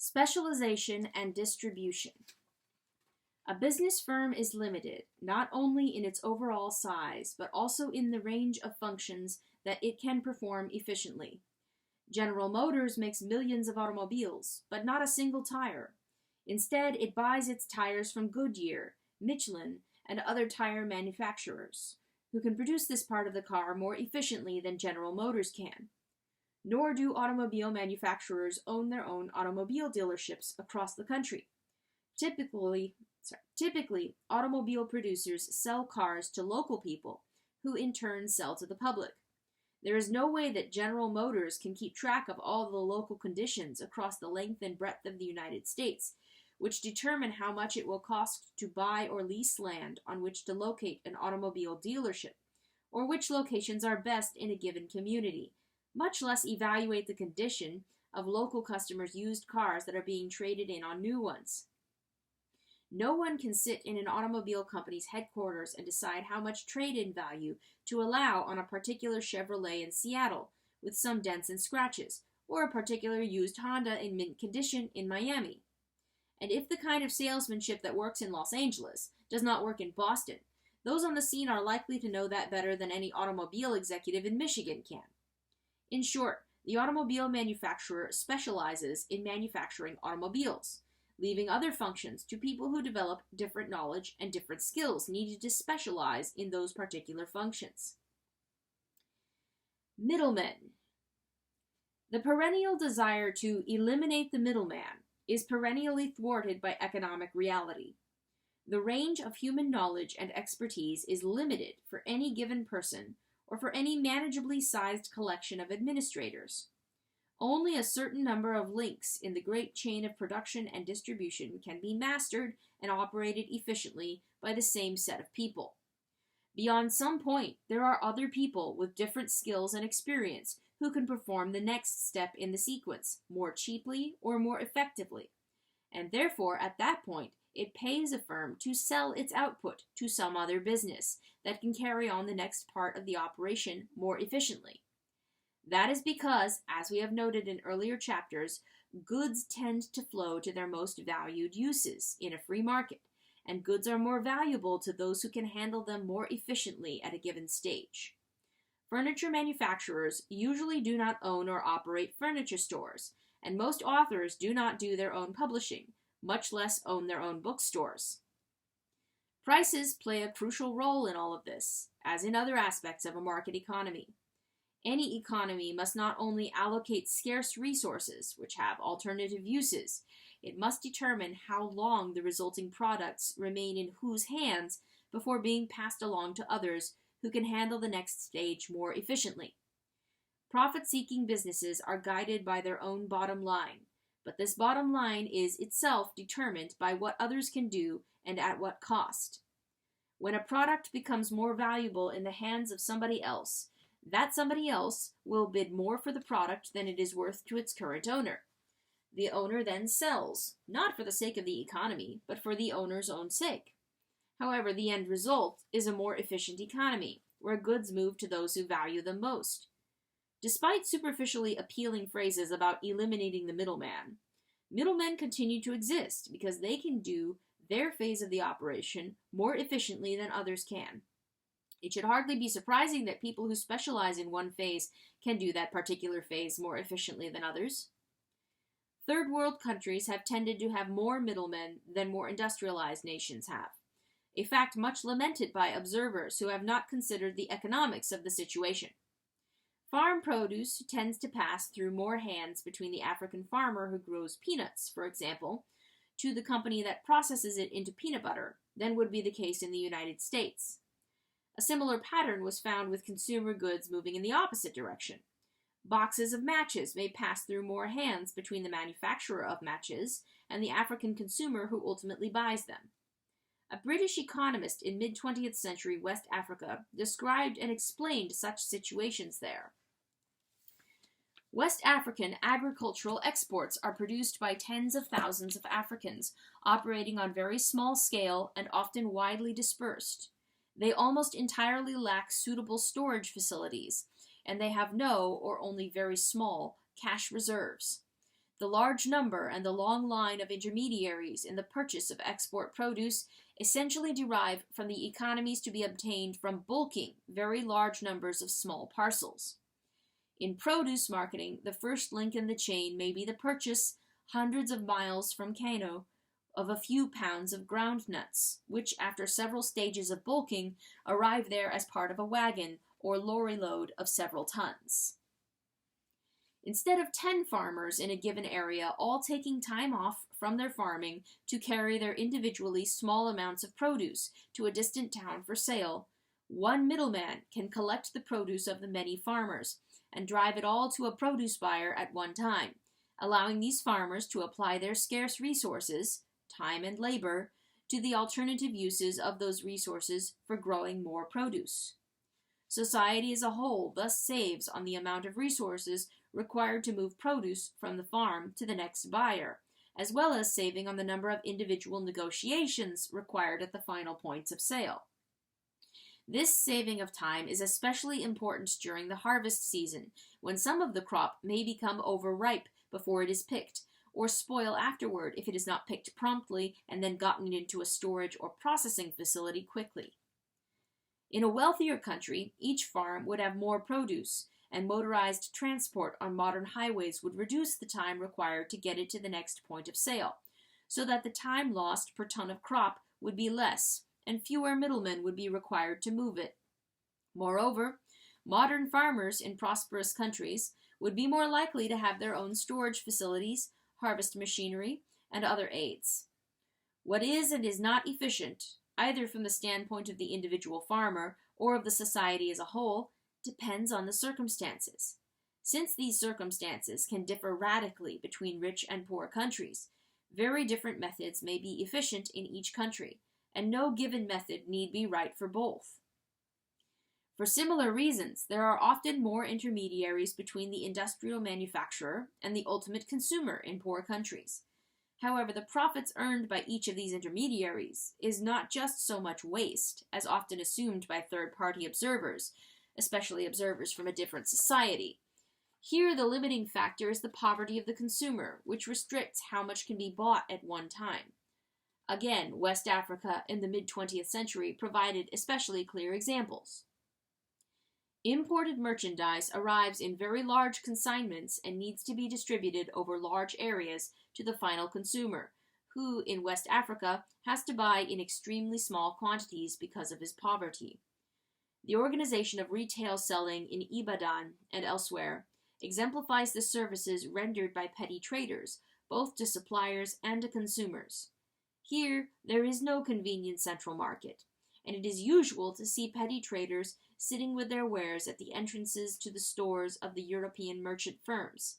Specialization and distribution. A business firm is limited not only in its overall size, but also in the range of functions that it can perform efficiently. General Motors makes millions of automobiles, but not a single tire. Instead, it buys its tires from Goodyear, Michelin, and other tire manufacturers, who can produce this part of the car more efficiently than General Motors can. Nor do automobile manufacturers own their own automobile dealerships across the country. Typically, automobile producers sell cars to local people, who in turn sell to the public. There is no way that General Motors can keep track of all the local conditions across the length and breadth of the United States, which determine how much it will cost to buy or lease land on which to locate an automobile dealership, or which locations are best in a given community, much less evaluate the condition of local customers' used cars that are being traded in on new ones. No one can sit in an automobile company's headquarters and decide how much trade-in value to allow on a particular Chevrolet in Seattle with some dents and scratches, or a particular used Honda in mint condition in Miami. And if the kind of salesmanship that works in Los Angeles does not work in Boston, those on the scene are likely to know that better than any automobile executive in Michigan can. In short, the automobile manufacturer specializes in manufacturing automobiles, leaving other functions to people who develop different knowledge and different skills needed to specialize in those particular functions. Middlemen. The perennial desire to eliminate the middleman is perennially thwarted by economic reality. The range of human knowledge and expertise is limited for any given person or for any manageably sized collection of administrators. Only a certain number of links in the great chain of production and distribution can be mastered and operated efficiently by the same set of people. Beyond some point, there are other people with different skills and experience who can perform the next step in the sequence more cheaply or more effectively. And therefore, at that point, it pays a firm to sell its output to some other business that can carry on the next part of the operation more efficiently. That is because, as we have noted in earlier chapters, goods tend to flow to their most valued uses in a free market, and goods are more valuable to those who can handle them more efficiently at a given stage. Furniture manufacturers usually do not own or operate furniture stores, and most authors do not do their own publishing, much less own their own bookstores. Prices play a crucial role in all of this, as in other aspects of a market economy. Any economy must not only allocate scarce resources, which have alternative uses, it must determine how long the resulting products remain in whose hands before being passed along to others who can handle the next stage more efficiently. Profit-seeking businesses are guided by their own bottom line, but this bottom line is itself determined by what others can do and at what cost. When a product becomes more valuable in the hands of somebody else, that somebody else will bid more for the product than it is worth to its current owner. The owner then sells, not for the sake of the economy, but for the owner's own sake. However, the end result is a more efficient economy, where goods move to those who value them most. Despite superficially appealing phrases about eliminating the middleman, middlemen continue to exist because they can do their phase of the operation more efficiently than others can. It should hardly be surprising that people who specialize in one phase can do that particular phase more efficiently than others. Third world countries have tended to have more middlemen than more industrialized nations have, a fact much lamented by observers who have not considered the economics of the situation. Farm produce tends to pass through more hands between the African farmer who grows peanuts, for example, to the company that processes it into peanut butter than would be the case in the United States. A similar pattern was found with consumer goods moving in the opposite direction. Boxes of matches may pass through more hands between the manufacturer of matches and the African consumer who ultimately buys them. A British economist in mid-20th century West Africa described and explained such situations there. West African agricultural exports are produced by tens of thousands of Africans, operating on very small scale and often widely dispersed. They almost entirely lack suitable storage facilities, and they have no, or only very small, cash reserves. The large number and the long line of intermediaries in the purchase of export produce essentially derive from the economies to be obtained from bulking very large numbers of small parcels. In produce marketing, the first link in the chain may be the purchase, hundreds of miles from Kano, of a few pounds of ground nuts, which, after several stages of bulking, arrive there as part of a wagon or lorry load of several tons. Instead of 10 farmers in a given area all taking time off from their farming to carry their individually small amounts of produce to a distant town for sale, one middleman can collect the produce of the many farmers and drive it all to a produce buyer at one time, allowing these farmers to apply their scarce resources, time and labor, to the alternative uses of those resources for growing more produce. Society as a whole thus saves on the amount of resources required to move produce from the farm to the next buyer, as well as saving on the number of individual negotiations required at the final points of sale. This saving of time is especially important during the harvest season, when some of the crop may become overripe before it is picked, or spoil afterward if it is not picked promptly and then gotten into a storage or processing facility quickly. In a wealthier country, each farm would have more produce, and motorized transport on modern highways would reduce the time required to get it to the next point of sale, so that the time lost per ton of crop would be less, and fewer middlemen would be required to move it. Moreover, modern farmers in prosperous countries would be more likely to have their own storage facilities, harvest machinery, and other aids. What is and is not efficient, either from the standpoint of the individual farmer or of the society as a whole, depends on the circumstances. Since these circumstances can differ radically between rich and poor countries, very different methods may be efficient in each country, and no given method need be right for both. For similar reasons, there are often more intermediaries between the industrial manufacturer and the ultimate consumer in poor countries. However, the profits earned by each of these intermediaries is not just so much waste, as often assumed by third-party observers, especially observers from a different society. Here, the limiting factor is the poverty of the consumer, which restricts how much can be bought at one time. Again, West Africa in the mid-20th century provided especially clear examples. Imported merchandise arrives in very large consignments and needs to be distributed over large areas to the final consumer, who, in West Africa, has to buy in extremely small quantities because of his poverty. The organization of retail selling in Ibadan and elsewhere exemplifies the services rendered by petty traders, both to suppliers and to consumers. Here, there is no convenient central market, and it is usual to see petty traders sitting with their wares at the entrances to the stores of the European merchant firms.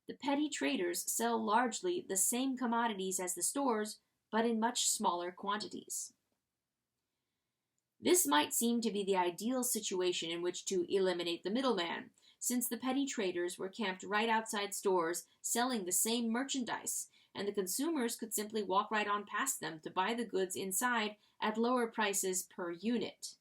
The petty traders sell largely the same commodities as the stores, but in much smaller quantities. This might seem to be the ideal situation in which to eliminate the middleman, since the petty traders were camped right outside stores selling the same merchandise, and the consumers could simply walk right on past them to buy the goods inside at lower prices per unit.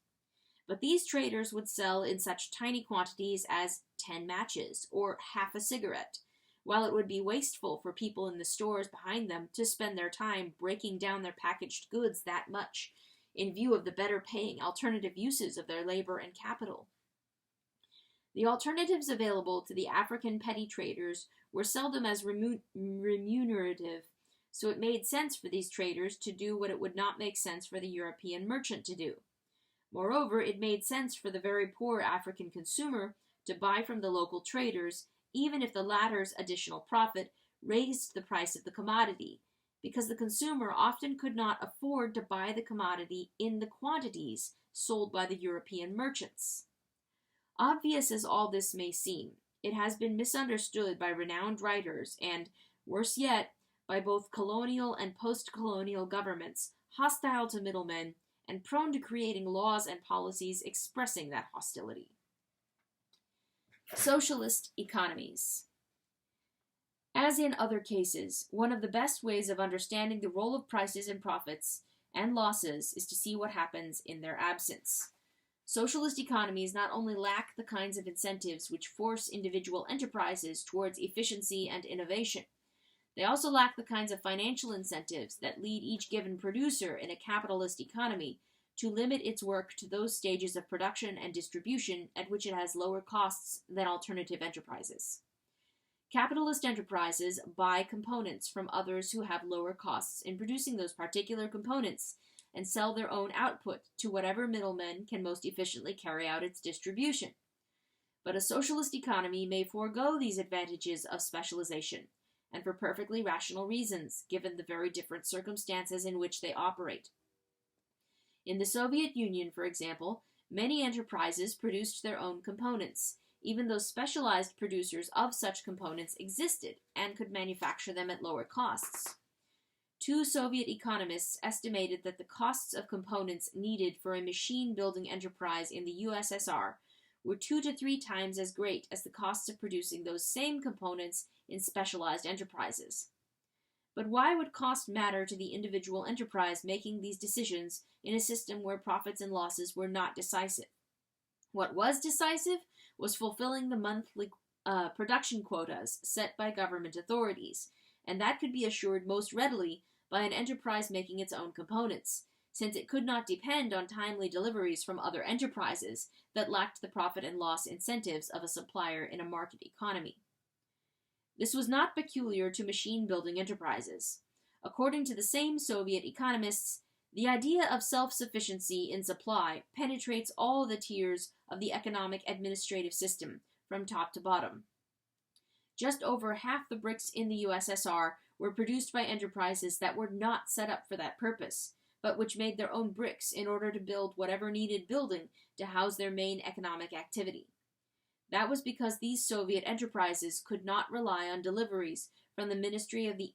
But these traders would sell in such tiny quantities as 10 matches or half a cigarette, while it would be wasteful for people in the stores behind them to spend their time breaking down their packaged goods that much, in view of the better paying alternative uses of their labor and capital. The alternatives available to the African petty traders were seldom as remunerative, so it made sense for these traders to do what it would not make sense for the European merchant to do. Moreover, it made sense for the very poor African consumer to buy from the local traders, even if the latter's additional profit raised the price of the commodity, because the consumer often could not afford to buy the commodity in the quantities sold by the European merchants. Obvious as all this may seem, it has been misunderstood by renowned writers and, worse yet, by both colonial and post-colonial governments hostile to middlemen and prone to creating laws and policies expressing that hostility. Socialist economies. As in other cases, one of the best ways of understanding the role of prices and profits and losses is to see what happens in their absence. Socialist economies not only lack the kinds of incentives which force individual enterprises towards efficiency and innovation, They also lack the kinds of financial incentives that lead each given producer in a capitalist economy to limit its work to those stages of production and distribution at which it has lower costs than alternative enterprises. Capitalist enterprises buy components from others who have lower costs in producing those particular components and sell their own output to whatever middlemen can most efficiently carry out its distribution. But a socialist economy may forego these advantages of specialization, and for perfectly rational reasons, given the very different circumstances in which they operate. In the Soviet Union, for example, many enterprises produced their own components, even though specialized producers of such components existed and could manufacture them at lower costs. Two Soviet economists estimated that the costs of components needed for a machine-building enterprise in the USSR were 2 to 3 times as great as the costs of producing those same components in specialized enterprises. But why would cost matter to the individual enterprise making these decisions in a system where profits and losses were not decisive? What was decisive was fulfilling the monthly production quotas set by government authorities, and that could be assured most readily by an enterprise making its own components, since it could not depend on timely deliveries from other enterprises that lacked the profit and loss incentives of a supplier in a market economy. This was not peculiar to machine-building enterprises. According to the same Soviet economists, the idea of self-sufficiency in supply penetrates all the tiers of the economic administrative system, from top to bottom. Just over half the bricks in the USSR were produced by enterprises that were not set up for that purpose, but which made their own bricks in order to build whatever needed building to house their main economic activity. That was because these Soviet enterprises could not rely on deliveries from the Ministry of the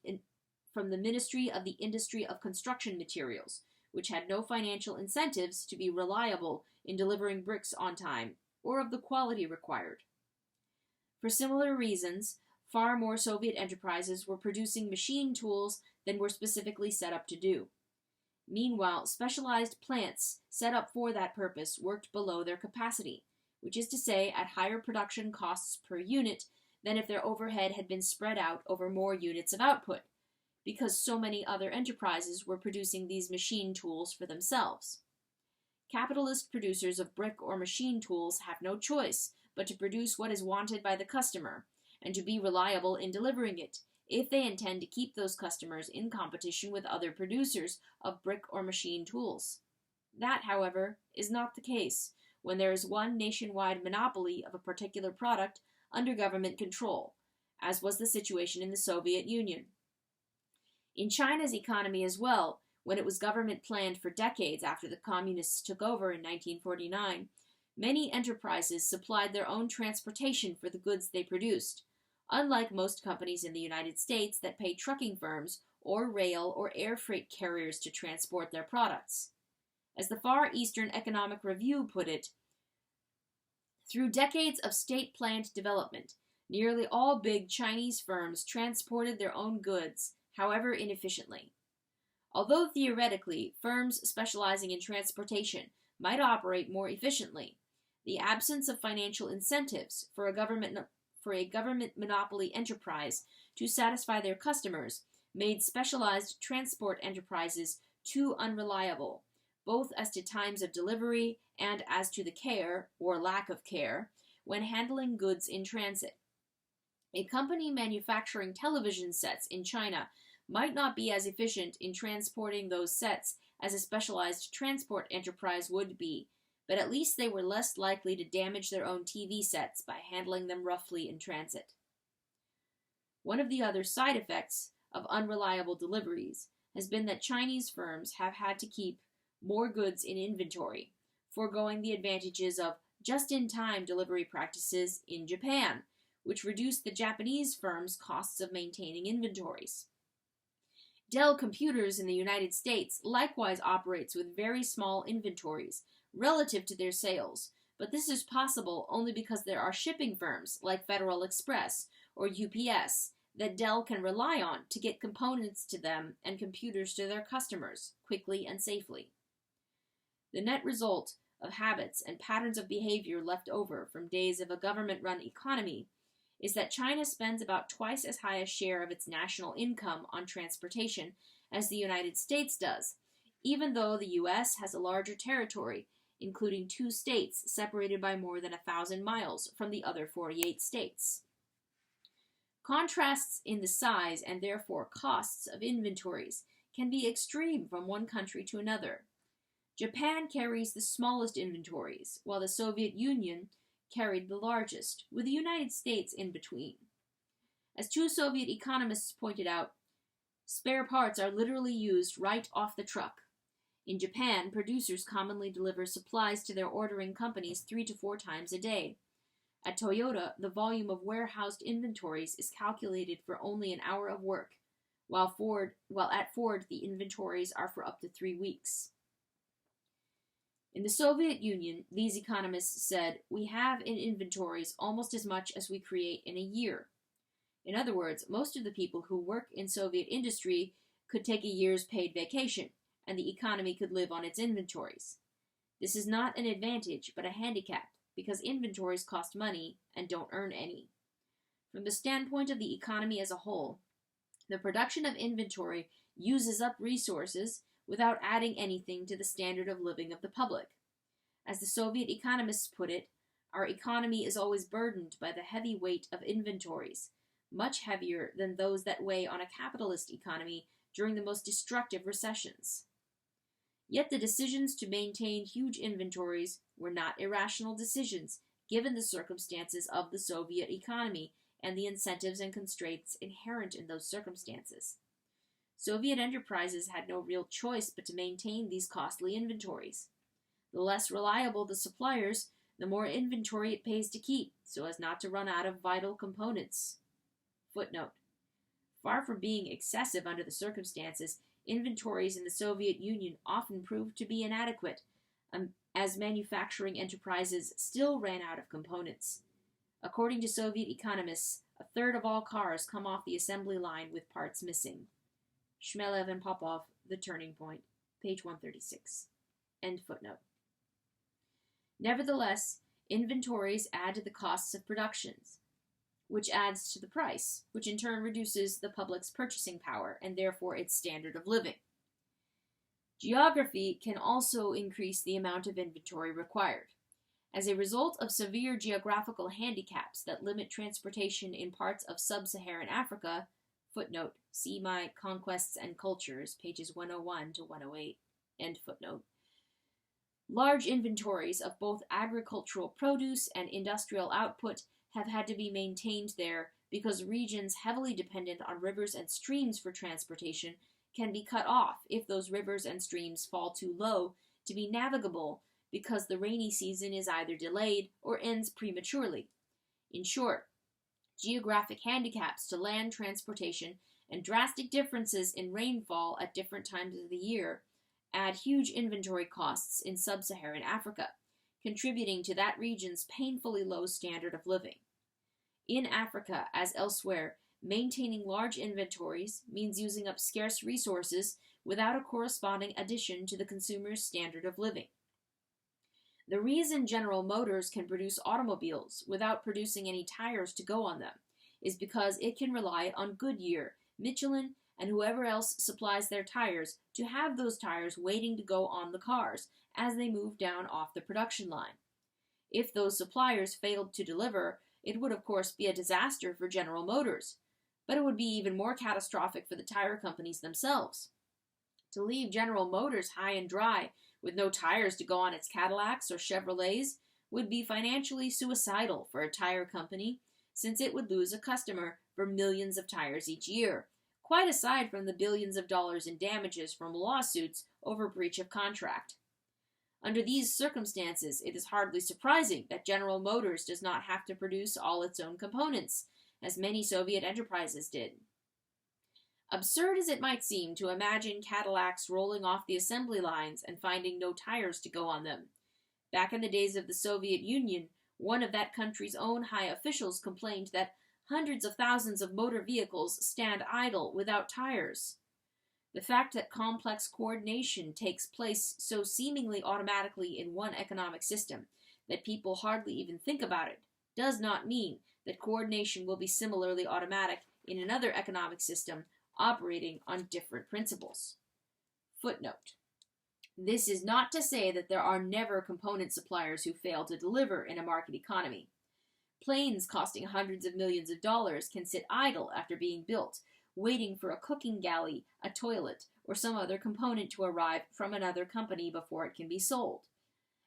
Industry of Construction Materials, which had no financial incentives to be reliable in delivering bricks on time or of the quality required. For similar reasons, far more Soviet enterprises were producing machine tools than were specifically set up to do. Meanwhile, specialized plants set up for that purpose worked below their capacity, which is to say at higher production costs per unit than if their overhead had been spread out over more units of output, because so many other enterprises were producing these machine tools for themselves. Capitalist producers of brick or machine tools have no choice but to produce what is wanted by the customer, and to be reliable in delivering it, if they intend to keep those customers in competition with other producers of brick or machine tools. That, however, is not the case when there is one nationwide monopoly of a particular product under government control, as was the situation in the Soviet Union. In China's economy as well, when it was government planned for decades after the communists took over in 1949, many enterprises supplied their own transportation for the goods they produced, unlike most companies in the United States that pay trucking firms or rail or air freight carriers to transport their products. As the Far Eastern Economic Review put it, through decades of state-planned development, nearly all big Chinese firms transported their own goods, however inefficiently. Although theoretically, firms specializing in transportation might operate more efficiently, the absence of financial incentives for a government monopoly enterprise to satisfy their customers made specialized transport enterprises too unreliable, both as to times of delivery and as to the care, or lack of care, when handling goods in transit. A company manufacturing television sets in China might not be as efficient in transporting those sets as a specialized transport enterprise would be, but at least they were less likely to damage their own TV sets by handling them roughly in transit. One of the other side effects of unreliable deliveries has been that Chinese firms have had to keep more goods in inventory, foregoing the advantages of just-in-time delivery practices in Japan, which reduced the Japanese firms' costs of maintaining inventories. Dell Computers in the United States likewise operates with very small inventories relative to their sales, but this is possible only because there are shipping firms like Federal Express or UPS that Dell can rely on to get components to them and computers to their customers quickly and safely. The net result of habits and patterns of behavior left over from days of a government-run economy is that China spends about twice as high a share of its national income on transportation as the United States does, even though the U.S. has a larger territory, including 2 states separated by more than 1,000 miles from the other 48 states. Contrasts in the size and therefore costs of inventories can be extreme from one country to another. Japan carries the smallest inventories, while the Soviet Union carried the largest, with the United States in between. As 2 Soviet economists pointed out, spare parts are literally used right off the truck. In Japan, producers commonly deliver supplies to their ordering companies 3 to 4 times a day. At Toyota, the volume of warehoused inventories is calculated for only an hour of work, while at Ford the inventories are for up to 3 weeks. In the Soviet Union, these economists said, we have in inventories almost as much as we create in a year. In other words, most of the people who work in Soviet industry could take a year's paid vacation, and the economy could live on its inventories. This is not an advantage, but a handicap, because inventories cost money and don't earn any. From the standpoint of the economy as a whole, the production of inventory uses up resources without adding anything to the standard of living of the public. As the Soviet economists put it, our economy is always burdened by the heavy weight of inventories, much heavier than those that weigh on a capitalist economy during the most destructive recessions. Yet the decisions to maintain huge inventories were not irrational decisions, given the circumstances of the Soviet economy and the incentives and constraints inherent in those circumstances. Soviet enterprises had no real choice but to maintain these costly inventories. The less reliable the suppliers, the more inventory it pays to keep, so as not to run out of vital components. Footnote. Far from being excessive under the circumstances, inventories in the Soviet Union often proved to be inadequate, as manufacturing enterprises still ran out of components. According to Soviet economists, 1/3 of all cars come off the assembly line with parts missing. Shmelev and Popov, The Turning Point, page 136. End footnote. Nevertheless, inventories add to the costs of productions, which adds to the price, which in turn reduces the public's purchasing power and therefore its standard of living. Geography can also increase the amount of inventory required. As a result of severe geographical handicaps that limit transportation in parts of sub-Saharan Africa, footnote, see my Conquests and Cultures, pages 101 to 108, end footnote, large inventories of both agricultural produce and industrial output have had to be maintained there because regions heavily dependent on rivers and streams for transportation can be cut off if those rivers and streams fall too low to be navigable because the rainy season is either delayed or ends prematurely. In short, geographic handicaps to land transportation and drastic differences in rainfall at different times of the year add huge inventory costs in sub-Saharan Africa, contributing to that region's painfully low standard of living. In Africa, as elsewhere, maintaining large inventories means using up scarce resources without a corresponding addition to the consumer's standard of living. The reason General Motors can produce automobiles without producing any tires to go on them is because it can rely on Goodyear, Michelin, and whoever else supplies their tires to have those tires waiting to go on the cars as they move down off the production line. If those suppliers failed to deliver, it would of course be a disaster for General Motors, but it would be even more catastrophic for the tire companies themselves. To leave General Motors high and dry with no tires to go on its Cadillacs or Chevrolets would be financially suicidal for a tire company, since it would lose a customer for millions of tires each year, quite aside from the billions of dollars in damages from lawsuits over breach of contract. Under these circumstances, it is hardly surprising that General Motors does not have to produce all its own components, as many Soviet enterprises did. Absurd as it might seem to imagine Cadillacs rolling off the assembly lines and finding no tires to go on them, back in the days of the Soviet Union, one of that country's own high officials complained that hundreds of thousands of motor vehicles stand idle without tires. The fact that complex coordination takes place so seemingly automatically in one economic system that people hardly even think about it does not mean that coordination will be similarly automatic in another economic system operating on different principles. Footnote. This is not to say that there are never component suppliers who fail to deliver in a market economy. Planes costing hundreds of millions of dollars can sit idle after being built, waiting for a cooking galley, a toilet, or some other component to arrive from another company before it can be sold.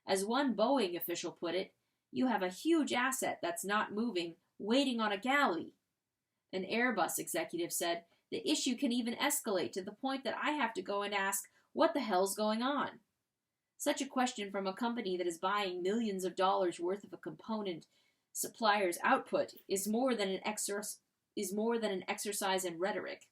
As one Boeing official put it, you have a huge asset that's not moving, waiting on a galley. An Airbus executive said, the issue can even escalate to the point that I have to go and ask, what the hell's going on? Such a question from a company that is buying millions of dollars worth of a component supplier's output is more than an exercise in rhetoric.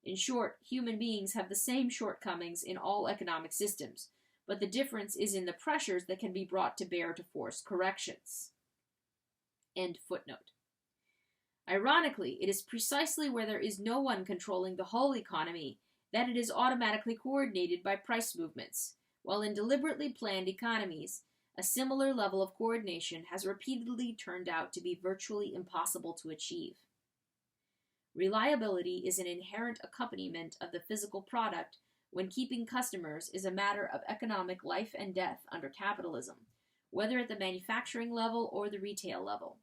In short, human beings have the same shortcomings in all economic systems, but the difference is in the pressures that can be brought to bear to force corrections. End footnote. Ironically, it is precisely where there is no one controlling the whole economy that it is automatically coordinated by price movements, while in deliberately planned economies, a similar level of coordination has repeatedly turned out to be virtually impossible to achieve. Reliability is an inherent accompaniment of the physical product when keeping customers is a matter of economic life and death under capitalism, whether at the manufacturing level or the retail level.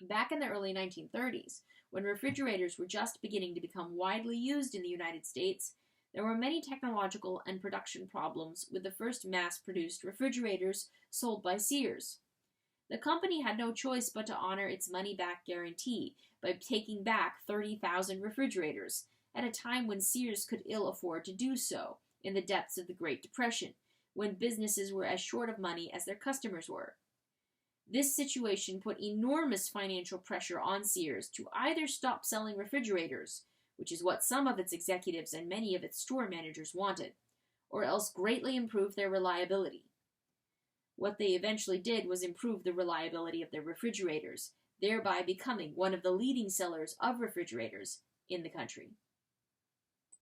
Back in the early 1930s, when refrigerators were just beginning to become widely used in the United States, there were many technological and production problems with the first mass-produced refrigerators sold by Sears. The company had no choice but to honor its money-back guarantee by taking back 30,000 refrigerators, at a time when Sears could ill afford to do so, in the depths of the Great Depression, when businesses were as short of money as their customers were. This situation put enormous financial pressure on Sears to either stop selling refrigerators, which is what some of its executives and many of its store managers wanted, or else greatly improve their reliability. What they eventually did was improve the reliability of their refrigerators, thereby becoming one of the leading sellers of refrigerators in the country.